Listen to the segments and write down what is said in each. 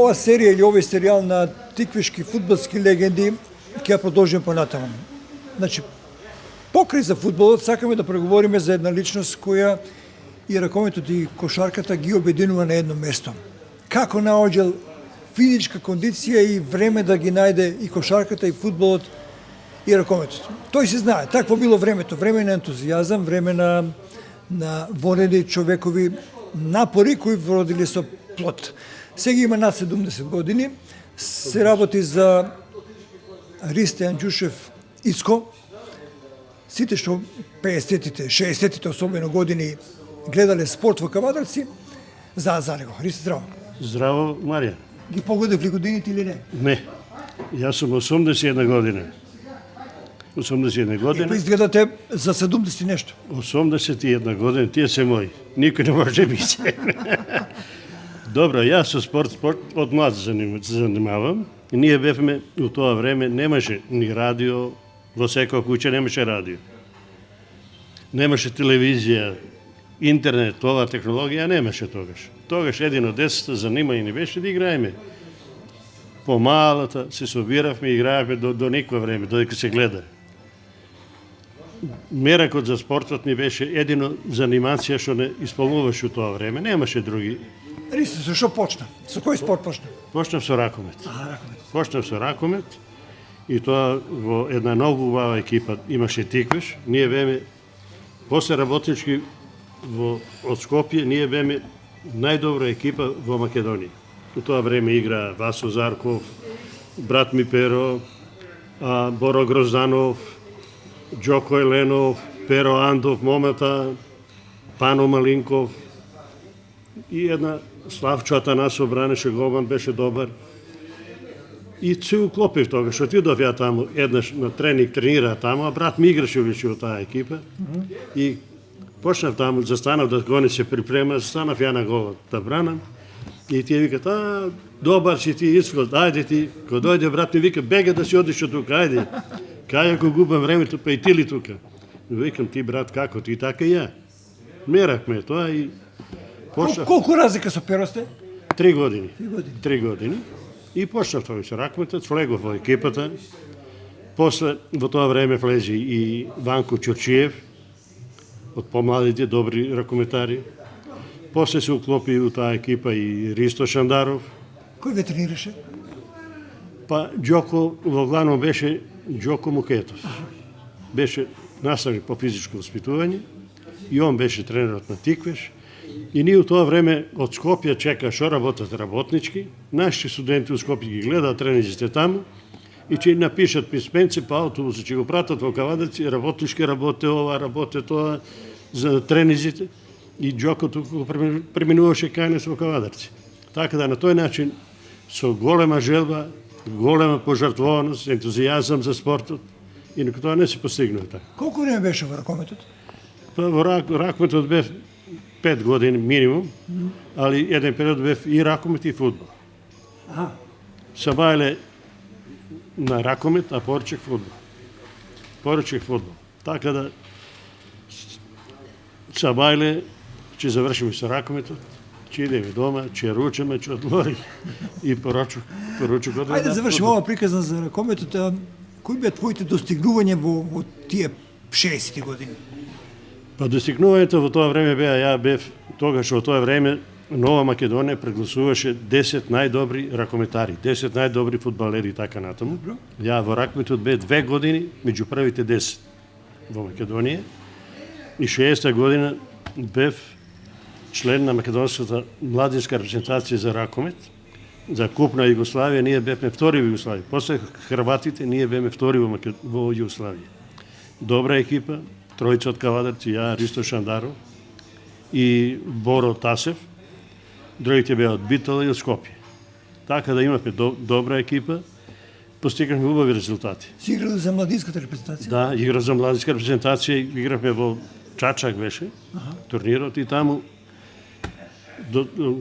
ова серија или овој серијал на тиквишки фудбалски легенди ќе ја продолжиме понатаму. Значи, покрај за фудбалот сакаме да преговориме за една личност која и ракометот и кошарката ги обединува на едно место. Како наоѓал физичка кондиција и време да ги најде и кошарката и фудбалот и ракометот. Тој се знае, такво било времето, време на ентузијазам, време на водени човекови напори кои водили со плод. Сега има над 70 години, се работи за Ристе Анđушев Ицко. Сите што 50-тите, 60-тите особено години гледале спорт во Кавадарци, знаат за него. Ристе, здраво. Здраво, Марија. Ги погодив ли годините или не? Не. Јас сум 81 година. 81 година. Па изгледате за 70 нешто. 81 година, тие се мои. Никој не може да биде. Добро, јас со спорт од млад се занимавам. Ние бевме у тоа време, немаше ни радио, во секоја куќа немаше радио. Немаше телевизија, интернет, ова технологија немаше тогаш. Тогаш едино децата занимање ни беше да играеме. По малата се собиравме и играевме до никакво време, додека се гледа. Меракот за спортот ни беше едино занимација што не исполнуваше у тоа време, немаше други. Ристо, со што почна? Со кој спорт почна? Почнав со ракомет. Ракомет. Почнав со ракомет и тоа во една многу убава екипа имаше тиквеш. Ние беме после работнички од Скопје, ние беме најдобра екипа во Македонија. У тоа време игра Васо Зарков, брат ми Перо, Боро Грозданов, Џоко Еленов, Перо Андов, момата, Пано Малинков и една Славчо Атанасов бранеше голман, беше добар. И се уклопив тога, што отидов ја таму, еднаш на тренинг тренира таму, а брат ми играше више од таа екипа. И почнав таму, застанав да гони се припрема, застанав ја на голот да бранам. И тие викат, добар си ти Исход, ајде ти, кога дојде брат ми вика, бега да си одиш од тука, ајде. Кај ако губам времето, па и ти ли тука? Викам, ти брат, како, ти така и ја. Мерахме тоа и почнав. Колку разлика со Перо сте? 3 години. 3 години. И почнав тоа со ракметот, влегов во екипата. После, во тоа време влезе и Ванко Ќурчиев, од помладите добри ракометари. После се уклопи у таа екипа и Ристо Шандаров. Кој ве тренираше? Па Џоко, во главно беше Џоко Мукетов. Беше наставник по физичко воспитување и он беше тренерот на тиквеш. И ние у тоа време од Скопје чека што работат работнички. Нашите студенти у Скопје ги гледаат тренерите таму и ќе напишат писменце по автобуси, ќе го пратат во Кавадарци, работнички работе ова, работе тоа за тренерите. И Џоко туку преминуваше кај нас во Кавадарци. Така да на тој начин со голема желба, голема пожртвованост, ентузијазам за спортот и на тоа не се постигнува така. Колку време беше во ракометот? Па во ракометот бев 5 години минимум, али еден период бев и ракомет и фудбал. Сабајле на ракомет, а поручек фудбал. Поручек фудбал. Така да Сабајле ќе завршиме со ракометот, ќе идеме дома, ќе ручаме, ќе одмориме и поручокот. Ајде да завршиме ова приказна за ракометот. Кои беа твоите достигнувања во тие 60 години? Па достигнувањето во тоа време беа, ја бев тогаш во тоа време Нова Македонија прегласуваше 10 најдобри ракометари, 10 најдобри фудбалери и така натаму. Ја во ракометот бев 2 години меѓу првите 10 во Македонија и 60 година бев член на македонската младинска репрезентација за ракомет. За Куп на Југославија ние бевме втори во Југославија. После Хрватите ние бевме втори во Југославија. Добра екипа, тројца од Кавадарци, ја, Ристо Шандаров и Боро Тасев. Другите беа од Битола и од Скопје. Така да имавме добра екипа, постигнахме убави резултати. Си играл за младинската репрезентација? Да, играв за младинска репрезентација, игравме во Чачак беше, турнирот и таму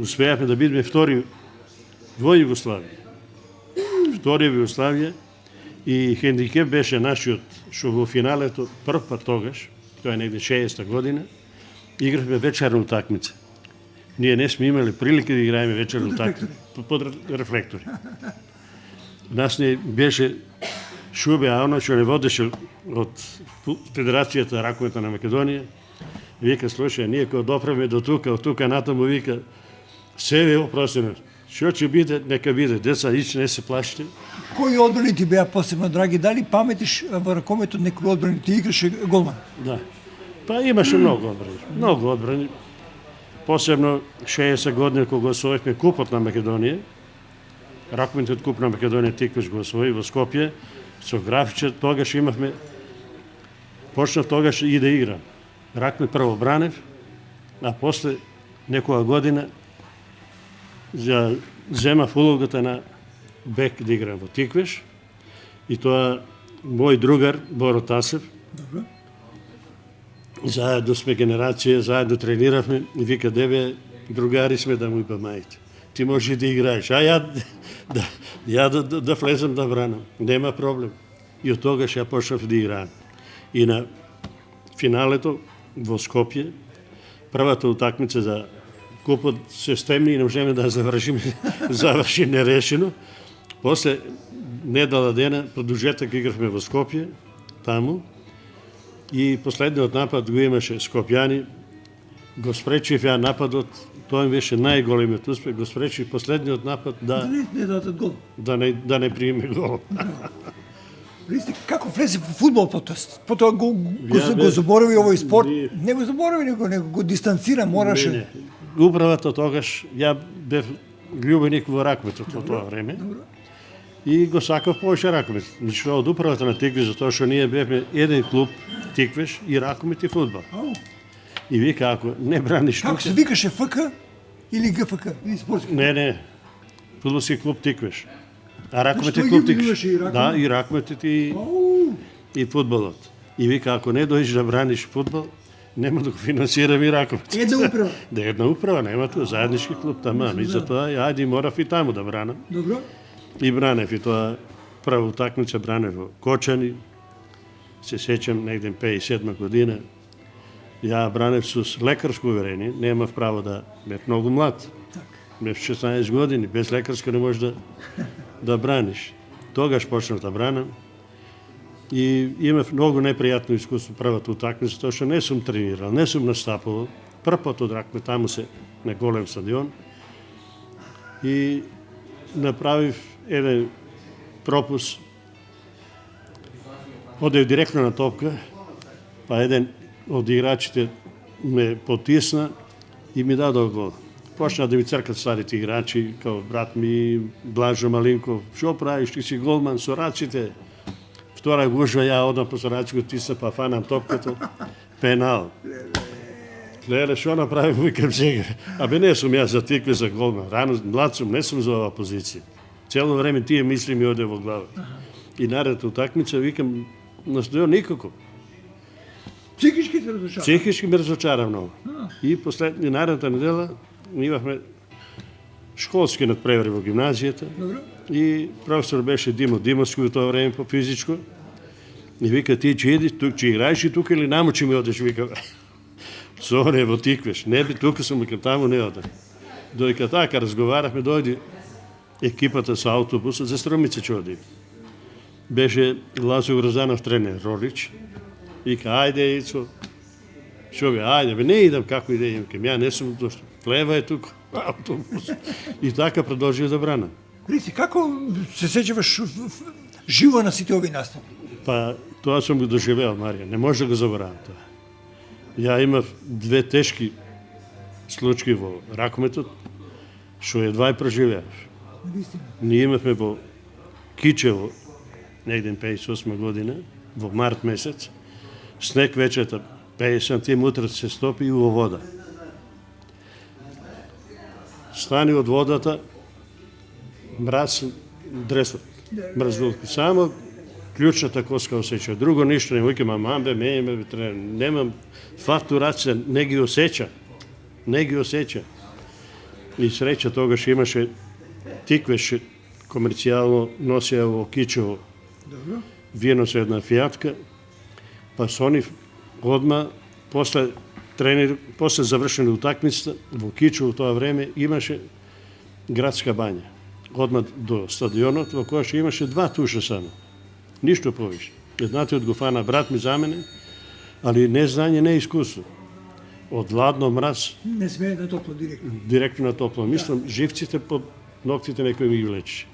успеавме да бидеме втори во Југославија. Втори во Југославија и хендикеп беше нашиот што во финалето прв пат тогаш, тоа е негде 60-та година, игравме вечерна утакмица. ние не сме имали прилики да играеме вечер под рефлектори. Нас не беше Шубе Ауна, што не водеше од Федерацијата раковета на Македонија. Вика, слушај, ние кога допреме до тука, од тука натаму, вика, себе е опростено. Што ќе биде, нека биде. Деца, не се плашите. Кои одбрани ти беа посебно драги? Дали паметиш во ракометот некој одбрани ти играше голман? Да. Па имаше многу одбрани. Многу одбрани. Посебно 60 години кога освоивме купот на Македонија. Ракометот куп на Македонија Тиквиш го освои во Скопје. Со Графиче тогаш имавме, почнав тогаш и да играм. Ракмет прво бранев, а после некоја година земав улогата на бек да играм во Тиквиш. И тоа мој другар Боро Тасев. Добро. Заедно сме генерација, заедно трениравме и вика, дебе, другари сме да му помаите. Ти можеш да играеш, а ја да влезам да бранам. Нема проблем. И од тогаш ја почнав да играам. И на финалето во Скопје, првата утакмица за купот се стемни и не можеме да заврши нерешено. После недела дена продолжеток игравме во Скопје, таму. И последниот напад го имаше Скопјани. Го спречив ја нападот, тоа им беше најголемиот успех, го спречив последниот напад Да не дадат гол. да не приеме гол. Ристи, како влезе во фудбал потоа го заборави овој спорт? Не го заборави, него го дистанцира, мораше. Не. Управата тогаш, ја бев љубеник во ракметот во тоа време. И го сакав повеќе ракмет. Ништо од управата на Тиквиш, затоа што ние бевме еден клуб Тиквиш и ракмет и фудбал. И вика, ако не браниш тука... Како се викаше ФК или ГФК? Или спортски? Не. Фудбалски клуб Тиквиш. А ракмет Значи, е клуб тој ги Тиквиш. имаше и ракмет? Да, и ракметот и фудбалот. И вика, ако не дојдеш да браниш фудбал, нема да го финансирам и ракмет. Една управа. Да, една управа, нема тоа, заеднички клуб таман. И затоа, ајде, морав и таму да бранам. Добро. И бранев, и тоа прва утакмица бранев во Кочани. Се сеќам, негде 57 година. Ја бранев со лекарско уверение, немав право да бев многу млад. Бев 16 години, без лекарска не можеш да браниш. Тогаш почнав да бранам. И имав многу непријатно искуство првата утакмица, тоа што не сум тренирал, не сум настапувал. Прв пат одракме таму се на голем стадион. И направив еден пропус. Одев директно на топка, па еден од играчите ме потисна и ми дадо гол. Почна да ми цркат старите играчи, као брат ми, Блажо Малинков, што правиш, ти си голман со раците. Втора гужва, ја одам по со раците, тисна, па фанам топката, пенал. Леле, што направи, викам сега. Абе, не сум јас за тикве за голман. Рано, млад сум, не сум за ова позиција. Цело време тие мисли ми оде во глава. И наредната утакмица, викам, на стадион никако. Психички се разрушава? Психички ме разочара многу. И наредната недела имавме школски надпревари во гимназијата. Добро. И професор беше Димо Димовски во тоа време по физичко. И вика, ти ќе идиш, ќе играеш и тука или наму ќе ми одеш, вика. Соне во Тиквиш. Не би тука сум, вика, таму не одам. Додека така разговарахме, дојде екипата со автобусот за Струмица ќе оди. Беше Лазо Грозанов тренер, Рорич. Вика, ајде, Ицо. Шо бе, ајде, бе, не идам, како идеја, викам, ја не сум дошло. Плева е тука, автобус. И така продолжив да бранам. Риси, како се сеќаваш живо на сите овие настани? Па, тоа сум го доживеал, Марија, не може да го заборавам тоа. Ја имав две тешки случаи во ракометот, што едва и преживеав. Ние имавме во Кичево, негде 58 година, во март месец, снег вечерта 50 сантим утре се стопи и во вода. Стани од водата, мраз дресот, мрзулки. Само клучната коска осеќа. Друго ништо не викам, мамбе, немам фактураца, не ги осеќа. Не ги осеќа. И среќа тогаш имаше Тиквеш комерцијално носија во Кичево. Вие носе една фијатка, па со нив одма, после тренер, после завршена утакмицата, во Кичу во тоа време имаше градска бања. Одмah до стадионот, во која што имаше 2 туша само. Ништо повише. Едната од го фана брат ми за мене, али не знање, не искуство. Од ладно мраз, Не смее на топло директно. директно на топло. Мислам, живците под ноктите некој ми ги влече.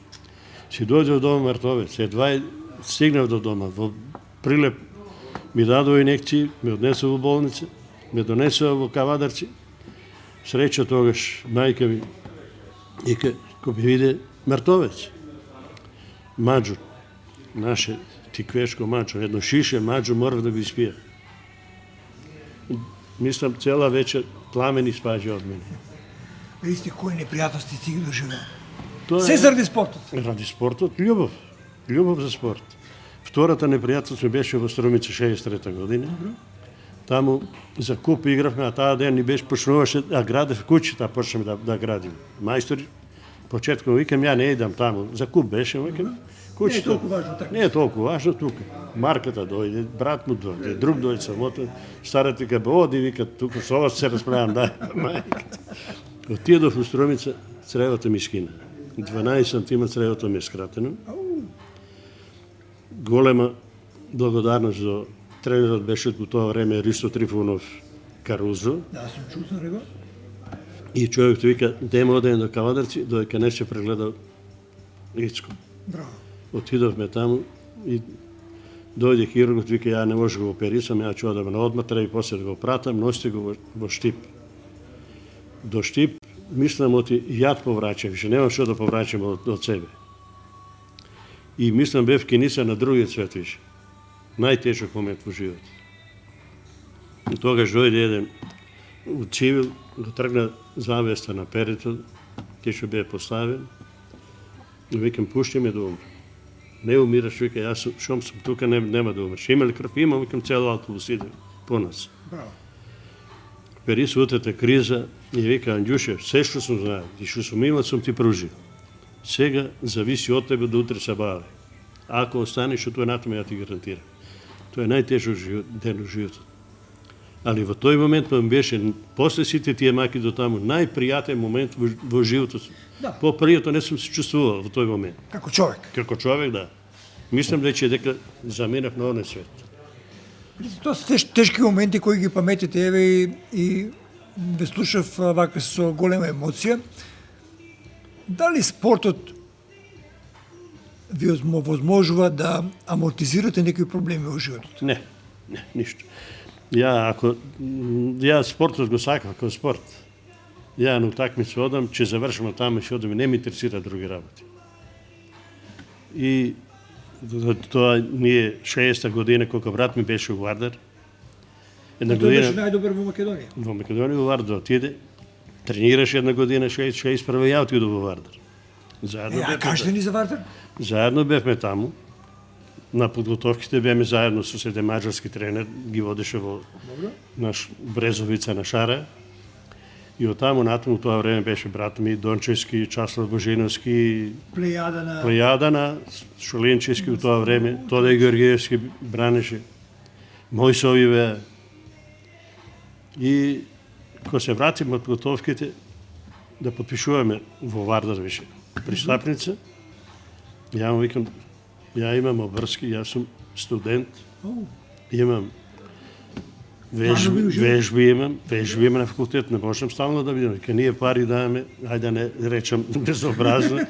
Си дојде од дома Мартовец, едва стигнав до дома, во прилеп ми дадоа инекции, ме однесува во болница, ме донесува во Кавадарци. Среќа тогаш мајка ми вика, кој ми виде Мартовец. Маđо, наше тиквешко маđо, едно шише маđо морав да го испија. Мислам, цела вечер пламени спаѓа од мене. Видите кои непријатности си ги доживеа. Тоа Се заради спортот. Ради спортот, љубов. Љубов за спорт. Втората непријатност ми беше во Струмица 63 година. Таму за куп игравме, а таа ден ни беше почнуваше, а градев куќата, почнеме да градим. Мајстори, почетком викам, ја не идам таму, за куп беше, викам, куќата. Не е толку важно така. Не е толку важно тука. Марката дојде, брат му дојде, друг дојде самото, старата вика, оди, вика, тука со ова се расправам, дај, мајката. Отидов у Струмица, цревото ми скина. 12 сантима цревото ми е скратено. Голема благодарност до тренерот беше во тоа време Ристо Трифунов Карузо. Да, сум чул за него. И човекот вика, демо одеме до Кавадарци, додека не се прегледал Ицко. Браво. Отидовме таму и дојде хирургот, вика, ја не може да го оперисам, ја ќе одам на одматра и после да го пратам, носите го во Штип. До Штип, мислам, оти јад повраќам, више немам што да повраќам од себе. И мислам, бев киница на другиот свет више. Најтежок момент во живот. И тогаш дојде еден у цивил, го тргна завеста на перето, ќе што бе поставен, и викам, пушти ме да умрам. Не умираш, вика, јас шом сум тука, нема да умреш. Има ли крв? Имам, викам, цел автобус иде по нас. Браво. Пери сутата криза и вика, Анđуше, се што сум знаел и што сум имал, сум ти пружил. Сега зависи од тебе да утре се бави. Ако останеш, тоа натаме ја ти гарантирам. Тоа е најтежок ден во животот. Али во тој момент ми беше, после сите тие маки до таму, најпријатен момент во животот. Да. По-пријатно не сум се чувствувал во тој момент. Како човек. Како човек, да. Мислам дека заминав на оној свет. Тоа се тешки моменти кои ги паметите, еве и ве слушав вака со голема емоција. Дали спортот ви возможува да амортизирате некои проблеми во животот? Не, ништо. Ја спортот го сакам како спорт. Ја на утакмица одам, ќе завршам таму и ќе одам и не ме интересира други работи. И тоа ние 60-та година кога брат ми беше во Вардар. Една Тој беше година најдобар во Македонија. во Македонија во Вардар отиде, тренираше една година 61 ја отидов во Вардар. Кажете ни за Вардар? Заедно бевме таму. На подготовките беме заедно со седем маđarски тренер, ги водеше во наш Брезовица на Шара. И од таму натаму тоа време беше брат ми Дончевски, Часлав Божиновски, Плејада на Шоленчевски во тоа време, Тодој Георгиевски бранеше, Мојсови беа. И кога се вратиме од подготовките, да подпишуваме во Вардар више пристапница, ја му викам, ја имам обврски, јас сум студент, имам вежби имам на факултет, не можам стално да видам. Ка ние пари даваме, ајде да не речам безобразно,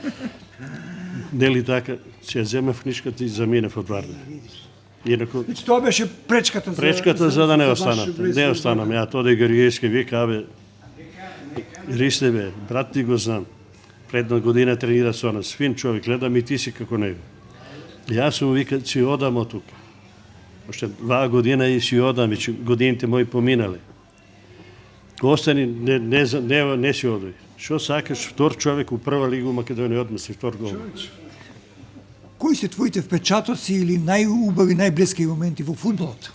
нели така, се ја земав книжката и заминав од Вардар. Инаку Тоа беше пречката за да не останат. Не останам. Ја Тодој Георгиевски вика, абе, Ристе бе, брат ти го знам. Предна година тренира со нас, фин човек, гледам и ти си како него. Јас сум вика, си одам од тука. Оште 2 година и си одам, веќе годините мои поминале. Остани, не си одој. Што сакаш, втор човек у прва лига у Македонија одмисли втор гол. Кои се твоите впечатоци или најубави, најблески моменти во фудбалот?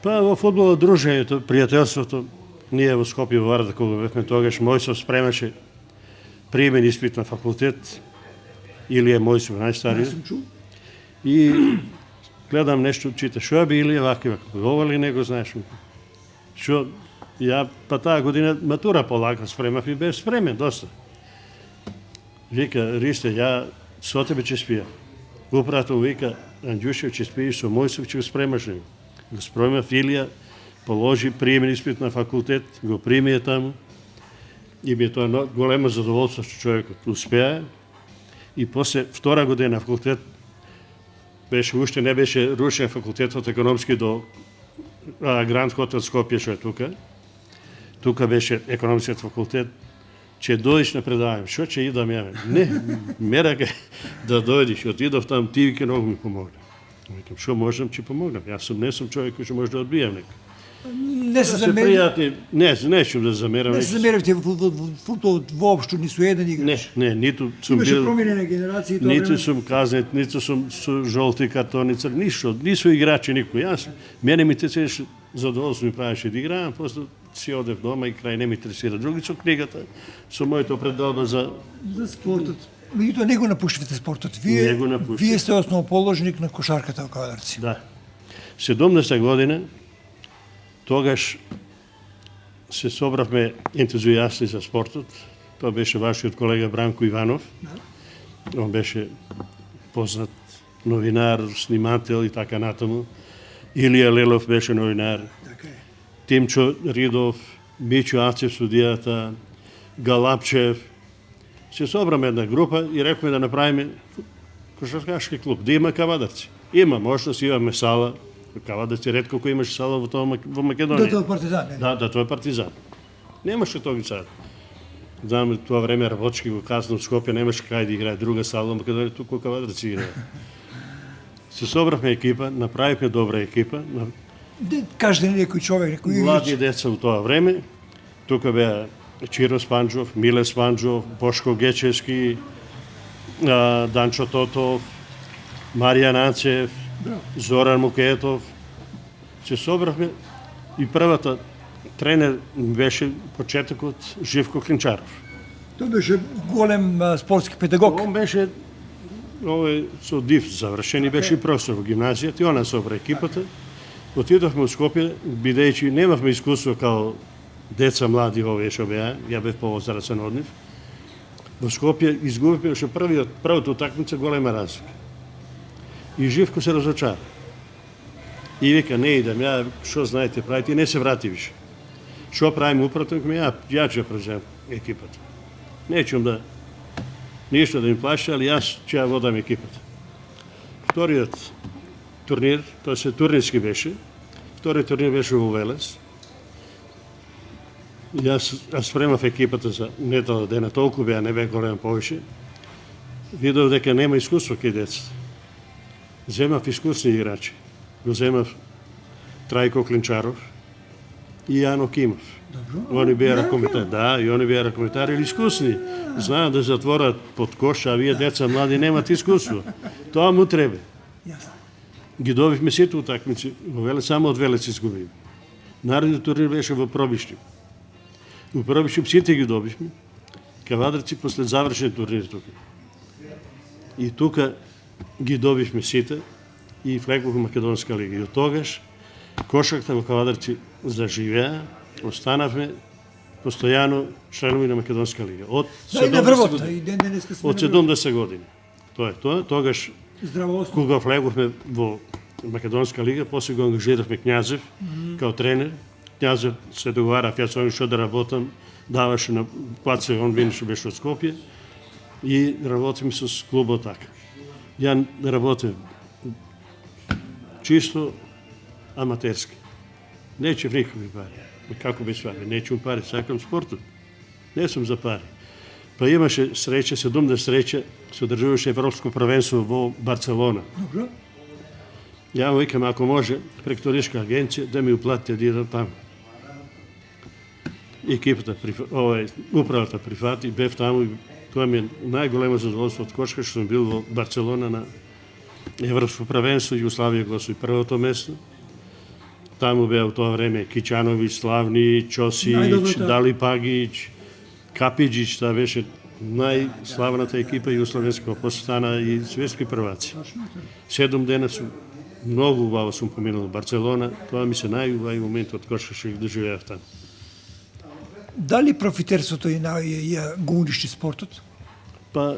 Па во фудбалот дружењето, пријателството, ние во Скопје во Вардар кога бевме тогаш, Мојсов спремаше приемен испит на факултет, Илија Мојсов најстариот. И гледам нешто, чита, што би Илија вака, ова ли не го знаеш? Што ја па таа година матура полака спремав и бев спремен доста. Вика, Ристе, ја со тебе ќе спија. Управата му вика, Анđушев, ќе спиеш со Мојсов, ќе го спремаш него. Го спрема Филија, положи приемен испит на факултет, го примија таму. И ми е тоа големо задоволство што човекот успеа. И после втора година на факултет беше уште не беше рушен факултетот економски до Гранд Хотел Скопје што е тука. Тука беше економскиот факултет. Ќе дојдеш на предавање. Што ќе идам ја? Не, мерака да дојдеш. Отидов там, ти вика многу ми помогна. Викам, што можам, ќе помогнам. Јас не сум човек кој што може да одбијам некој. Не се замерите. Не ќе да замерам. Не се замерите футболот воопшто ни со еден играч. Не, ниту сум Имаше бил. променена генерација и тоа Ниту време. сум казнет, ниту сум со жолти картоници, ништо, нису играчи никој. Јас, мене ми тецеше задоволство ми правеше да играам, просто си одев дома и крај не ми интересира други со книгата, со моето предалба за За спортот. Меѓутоа не го напуштивте спортот. Вие, Не го напуштив. вие сте основоположник на кошарката во Кавадарци. да. 17 година тогаш се собравме ентузијасти за спортот. Тоа беше вашиот колега Бранко Иванов. Он беше познат новинар, снимател и така натаму. Илија Лелов беше новинар. Така е. Тимчо Ридов, Мичо Ацев судијата, Галапчев. Се собраме една група и рекоме да направиме кошаркашки клуб, да има Кавадарци. Има можност, имаме сала. Кавадарци ретко кој имаше сала во тоа во Македонија. Тоа е партизан. Не? Да, тоа е партизан. Немаше тоги сад. Знам, тоа време работчики го казнав Скопје, немаше кај да играе друга сала во Македонија, туку Кавадарци играе. Се собравме екипа, направивме добра екипа, Кажете ни некој човек, некој играч. млади деца во тоа време. Тука беа Чиро Спанџов, Миле Спанџов, Бошко Гечевски, Данчо Тотов, Маријан Ацев, Зоран Мукетов. Се собравме и првата тренер беше почетокот Живко Клинчаров. Тој беше голем спортски педагог. Он беше овој со ДИФ завршен и беше и професор во гимназијата и она собра екипата. Отидовме у Скопје, бидејќи немавме искуство као деца млади овие што беа, ја бев повозрасен од нив. Во Скопје изгубивме што првата утакмица голема разлика. И Живко се разочара. И вика, не идам, ја, што знаете, правите, и не се врати више. Што правим управата? Ја ќе преземам екипата. Неćum да ништо да им плаша, али јас ќе ја водам екипата. Вториот турнир, тоа се турнирски беше, вториот турнир беше во Велес. Јас спремав екипата за недела дена, толку беа, не беа голем повише. Видов дека нема искуство кај децата. Земав искусни играчи. Го земав Трајко Клинчаров и Јано Кимов. Они беа ракометари, да, и они беа ракометари искусни. Знаат да затворат под кош, а вие деца млади немат искуство. Тоа му треба. Ги добивме сите утакмици, во Велес, само од Велес изгубивме. Наредниот турнир беше во Пробишти. Во Пробишти сите ги добивме. Кавадарци после завршен турнир тука. И тука ги добивме сите и влегло во Македонска лига. И од тогаш кошарката во Кавадарци заживеа, останавме постојано членови на Македонска лига. Од Да, и на 70 врвот, години. и ден денеска сме Од на врвот. 70 години. Тоа е тоа. Тогаш Здраво основа. кога влеговме во Македонска лига, после го ангажиравме Књазев као тренер. Књазев се договара, јас со ним што да работам, даваше на Паце, он више беше од Скопје и работим со клубот така. Ја работим чисто аматерски. Неćев никакви пари. Како без пари? Неću пари, сакам спортот. Не сум за пари. Па имаше среќа, 70 среќа, се одржуваше Европско првенство во Барселона. Добро. Ја му викам, ако може, прек туристка агенција, да ми уплатите да идам таму. Екипата, управата прифати, бев таму и тоа ми е најголемо задоволство од кошка, што сум бил во Барселона на Европско првенство, Југославија го освои првото место. Таму беа во тоа време Кичановиќ, Славни, Чосиć, Најдобрата. Дали Пагиć, Капиđić, таа беше најславната екипа југославенска, после стана и светски прваци. 7 дена су Многу убаво сум поминал Барселона, тоа ми се најубави момент од кој што ги доживеав таму. Дали профитерството ја го уништи спортот? Па,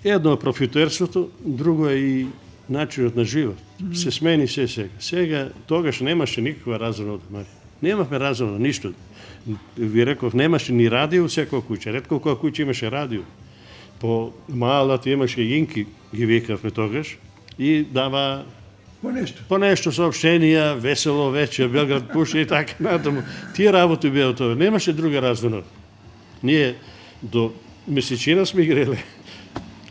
едно е профитерството, друго е и начинот на живот. Се смени се сега. Сега, тогаш немаше никаква разумна одмар. Немавме разумна ништо. Ви реков, немаше ни радио секоја куќа. Ретко која куќа имаше радио. По малата имаше инки, ги викавме тогаш, и дава по нешто сообщенија, весело вече, Белград пуша и така натаму. Тие работи беа тоа. Немаше друга разумна. Ние до месечина сме играли.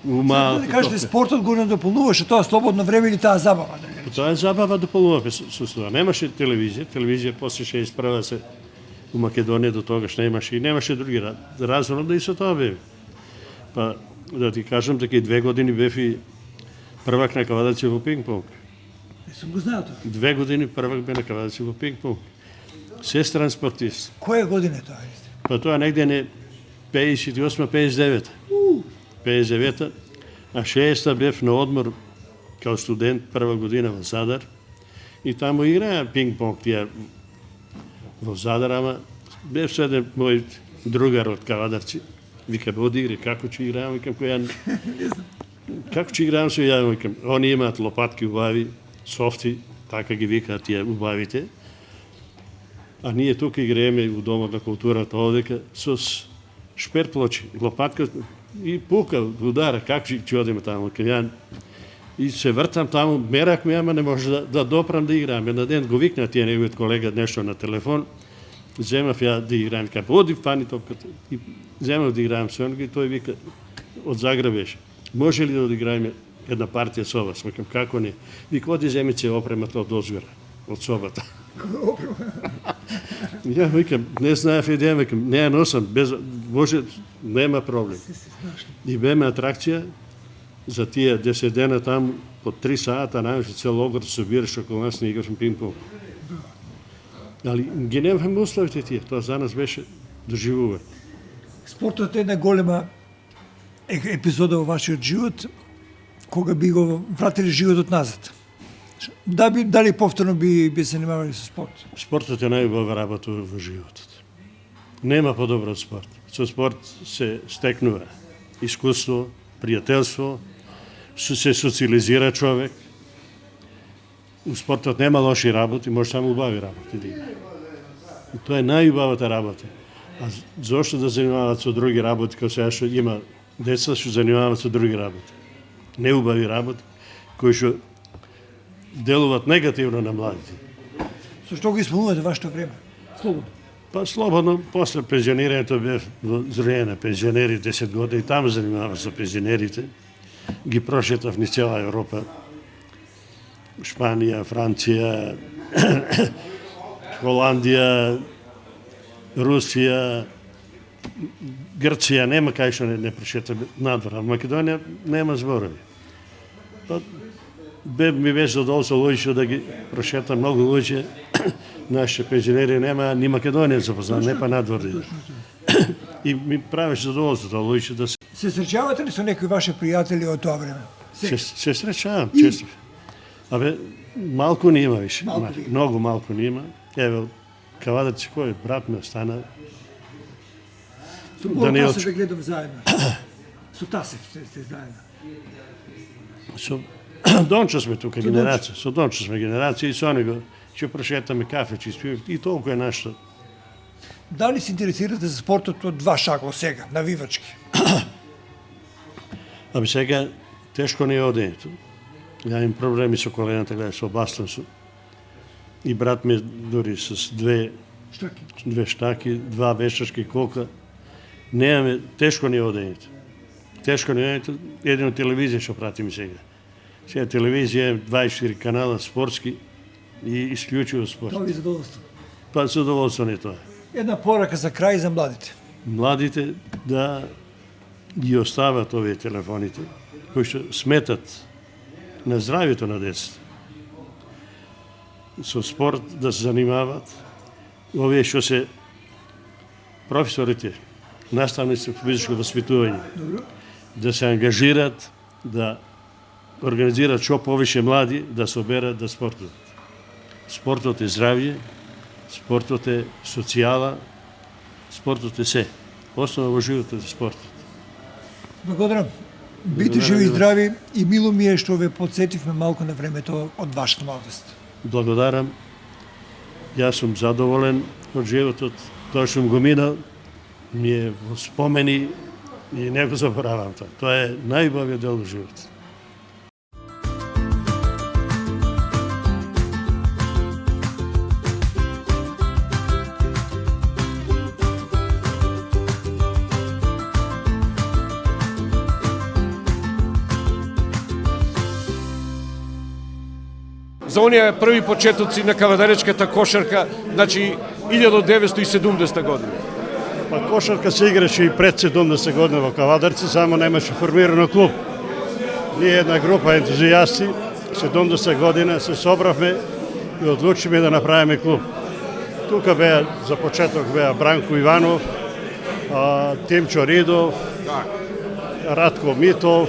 Да кажете, спортот го надополнуваше тоа слободно време или таа забава? Тоа е забава дополнуваме со тоа. Немаше телевизија. Телевизија после 61 се у Македонија до тогаш немаше и немаше други разумно да и со тоа беви. Па да ти кажам дека и 2 години бев и првак на Кавадација во пинг-понг. Не сум го знаел тоа. 2 години првак бе на Кавадација во пинг-понг. Сестран спортист. Која година е тоа? Па тоа негде не 58-59. 59-та, а 6-та бев на одмор као студент прва година во Задар и таму играа пинг-понг тие во Задар, ама бев со еден мој другар од Кавадарци. Вика, оди игри, како ќе играам, викам, која... Како ќе играам со ја, викам, они имаат лопатки убави, софти, така ги викаат тие убавите, а ние тука играеме у Домот на културата овдека со шперплочи, лопатка и пука, удара, како ќе одиме таму, ја и се вртам таму, меракме, ама не може да допрам да играм. Една ден го викна тие неговиот колега нешто на телефон, земав ја да играм, кај оди фани топката и земав да играм со него и тој вика од Загреб беше. Може ли да одиграеме една партија со вас? Викам, како не? Вика, оди земице опремата од озгора, од собата. Ја викам, не знаев идеја, викам, не ја носам, без, може, нема проблем. И беме атракција за тие 10 дена таму, по 3 сата, најмеше цел Оград се собираше околу нас, не играшме пинг-понг. Али ги немавме условите тие, тоа за нас беше доживување. Спортот е една голема епизода во вашиот живот, кога би го вратили животот назад. Дали повторно би се занимавали со спорт? Спортот е најубава работа во животот. Нема подобро од спорт. Со спорт се стекнува искуство, пријателство, се социализира човек. У спортот нема лоши работи, може само убави работи да има. И тоа е најубавата работа. А зошто да занимаваат со други работи, као сега што има деца што занимаваат со други работи? Неубави работи, кои што делуваат негативно на младите. Со што го исполнувате вашето време? Слободно. Па слободно, после пензионирањето бев во зрење на пензионери 10 години, таму занимавав со пензионерите. Ги прошетав низ цела Европа. Шпанија, Франција, Холандија, Русија, Грција, нема кај што не прошетам надвор. А Македонија нема зборови. Па, ми беше задоволство луѓе да ги прошетам многу луѓе. Нашите пензионери нема ни Македонија запознат, не па надвор. И ми правеше задоволство тоа луѓе да се среќавате ли со некои ваши пријатели од тоа време? Се среќавам често. Абе, малку не има више. Многу малку не има. Еве, Кавадаци кој брат ме остана. Да не Тасев гледам заедно. Со Тасев сте заедно. Со Дончо сме тука генерација. Со Дончо сме генерација и со него ќе прошетаме кафе, ќе испиеме и толку е нашто. Дали се интересирате за спортот од ваш агол сега, навивачки? Абе сега тешко не е одењето. Ја имам проблеми со колената, гледа, со бастонсу. И брат ми дури с две штаки, 2 вештачки колка. Немаме, тешко не е одењето. Тешко не е одењето, едино телевизија што пратиме сега. Сега телевизија е 24 канала спортски и исклучиво спорт. Тоа ви задоволство? Па задоволство не тоа. Една порака за крај за младите. Младите да ги остават овие телефоните, кои што сметат на здравјето на децата. Со спорт да се занимават, овие што се професорите, наставници по физичко воспитување, да се ангажираат, да организират што повише млади да соберат да спортуват. Спортот е здравје, спортот е социјала, спортот е се. Основа во животот е спортот. Благодарам. Бите живи и здрави и мило ми е што ве подсетивме малку на времето од вашата младост. Благодарам. Јас сум задоволен од животот. Тоа што сум го минал ми е во спомени и не го заборавам тоа. Тоа е најубавиот дел во животот. За оние први почетоци на кавадаречката кошарка, значи 1970 година. Па кошарка се играше и пред 70 година во Кавадарци, само немаше формирано клуб. Ние една група ентузијасти, 70 година се собравме и одлучиме да направиме клуб. Тука беа, за почеток беа Бранко Иванов, Тимчо Ридов, Радко Митов,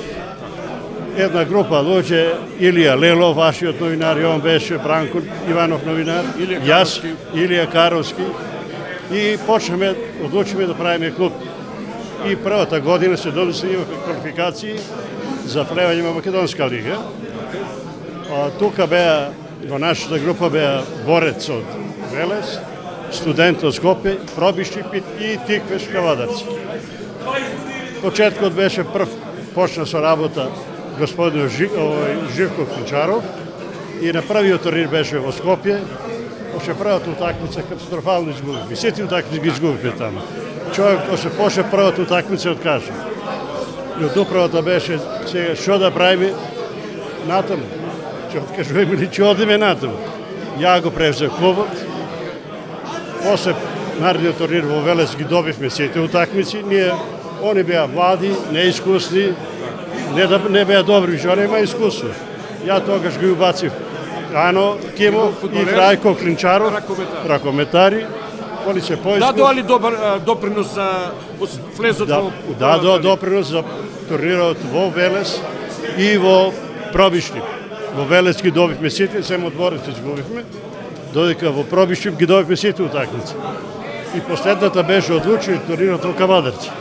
една група луѓе, Илија Лелов, вашиот новинар, и он беше Бранко Иванов новинар, јас, Илија Каровски, и почнеме, одлучиме да правиме клуб. И првата година се имаме квалификации за влевање во Македонска лига. Тука беа, во нашата група беа борец од Велес, студент од Скопје, Пробишчип и Тиквеш Кавадарци. Почеткот беше прв, почна со работа господин Живко Клинчаров и на првиот турнир беше во Скопје. Още првата утакмица катастрофално изгубивме. Сите утакмици ги изгубивме таму. Човек още почне првата утакмица откаже. И од управата беше сега што да правиме натаму. Ќе откажуваме или ќе одиме натаму. Ја го превзев клубот. После наредниот турнир во Велес ги добивме сите утакмици. Они беа млади, неискусни, не беа добри, што нема искуство. Ја тогаш ги убацив Ано Кимов и Трајко Клинчаров, ракометари. Они се поискуствени. Дадоа ли добар допринос за влезот во... Дадоа допринос за турнирот во Велес и во Пробишчип. Во Велес ги добивме сите, само дворец изгубивме, додека во Пробишчип ги добивме сите утакмици. И последната беше одлучен турнирот во Кавадарци.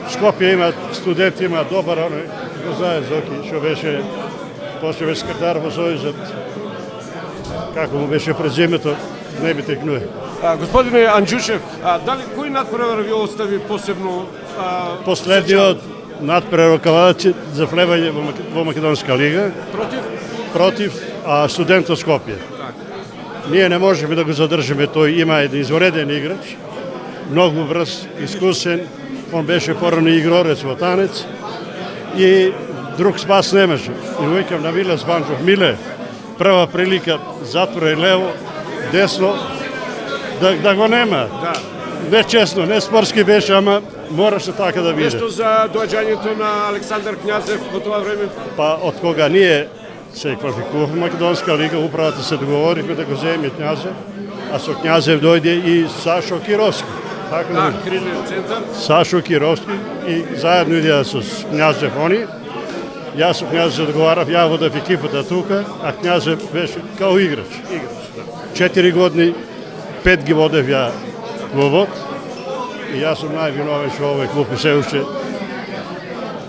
Скопје има студенти, има добар, го знае Зоки, што беше после беше секретар во Сојузот. Како му беше презимето, не би текнуе. Господине Анџушев, дали кој надпревар ви остави посебно? Последниот надпревар Кавадарци за влевање во Македонска лига. Против студент од Скопје. Ние не можеме да го задржиме, тој има еден извореден играч, многу брз, искусен, он беше порано игрорец во танец и друг спас немаше. И викам на Миле Спанчов, Миле, прва прилика, затворај лево, десно, да го нема. Не честно, не спорски беше, ама мораше така да биде. Нешто за доаѓањето на Александар Књазев во тоа време? Па од кога ние се квалификувавме Македонска лига, управата се договорихме да го земе Књазев, а со Књазев дојде и Сашо Кировски. Крилен центар. Сашо Кировски и заедно идеја со Књазев они. Јас со Књазев договарав, ја водев екипата тука, а Књазев беше као играч. 4 години, 5 ги водев ја клубот и јас сум највиновен што овој клуб се уште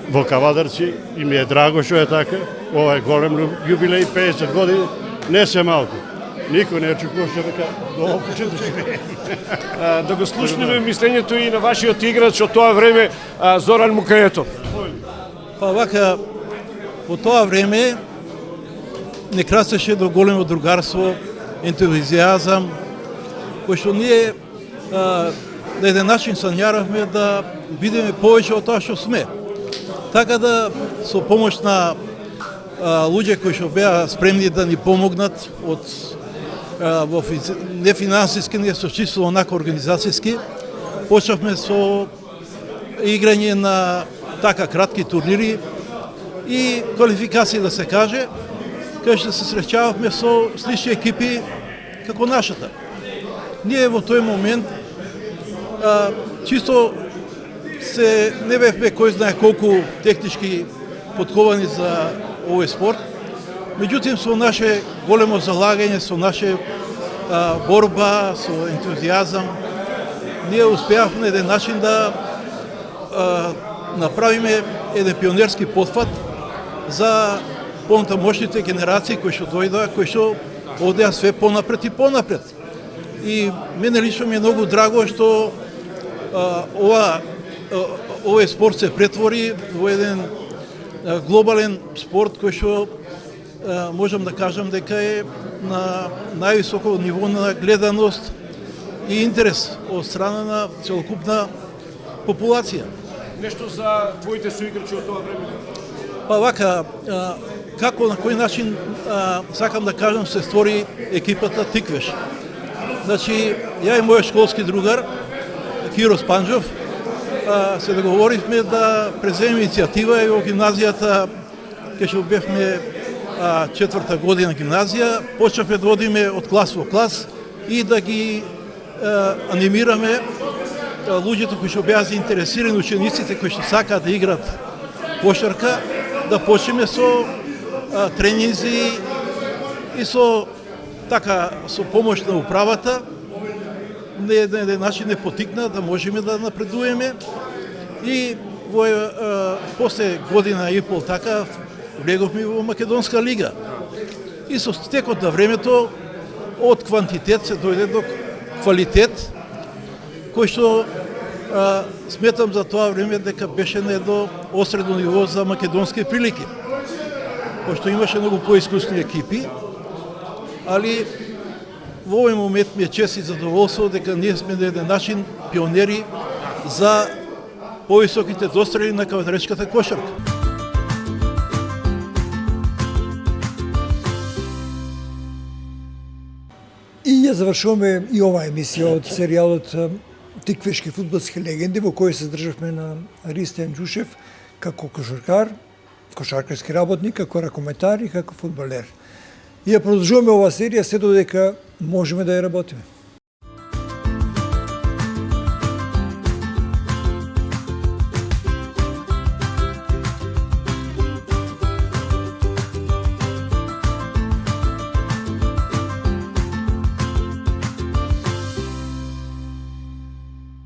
во Кавадарци и ми е драго што е така. Ова е голем јубилеј, 50 години, не се малку. Никој не очекуваше дека до овој почеток ќе живее. Да го слушнеме мислењето и на вашиот играч од тоа време, Зоран Мукаетов. Па вака, во тоа време не красеше до големо другарство, ентузијазам, кој што ние на еден начин санјаравме да бидеме повеќе од тоа што сме. Така да, со помош на луѓе кои што беа спремни да ни помогнат од во не финансиски, не со чисто онака организацијски, почнавме со играње на така кратки турнири и квалификации, да се каже, кај што се среќававме со слични екипи како нашата. Ние во тој момент чисто се не бевме кој знае колку технички подковани за овој спорт. Меѓутоа, со наше големо залагање, со наше борба, со ентузијазам, ние успеавме на еден начин да направиме еден пионерски потфат за понатамошните генерации кои што дојдоа, кои што одеа све понапред и понапред. И мене лично ми е многу драго што овој спорт се претвори во еден глобален спорт кој што можам да кажам дека е на највисоко ниво на гледаност и интерес од страна на целокупна популација. Нешто за твоите соиграчи од тоа време? Па вака, како на кој начин сакам да кажам се створи екипата Тиквеш. Значи, ја и мојот школски другар Киро Спанџов се договоривме да преземеме иницијатива и во гимназијата кај што бевме четврта година гимназија, почнавме да одиме од клас во клас и да ги анимираме луѓето кои што беа заинтересирани, учениците кои што сакаат да играат кошарка, да почнеме со тренинзи и со помош на управата, на еден начин не потикна да можеме да напредуваме и после година и пол така влеговме во Македонска лига. И со стекот на времето од квантитет се дојде до квалитет, кој што сметам за тоа време дека беше на едно осредно ниво за македонски прилики. Пошто имаше многу поискусни екипи, али во овој момент ми е чест и задоволство дека ние сме на еден начин пионери за повисоките дострели на кавадаречката кошарка. И ја завршуваме и оваа емисија од серијалот Тиквешки фудбалски легенди, во кој се здржавме на Ристијан Ѓушев како кошаркар, кошаркарски работник, како ракометар и како фудбалер. И ја продолжуваме оваа серија се додека можеме да ја работиме.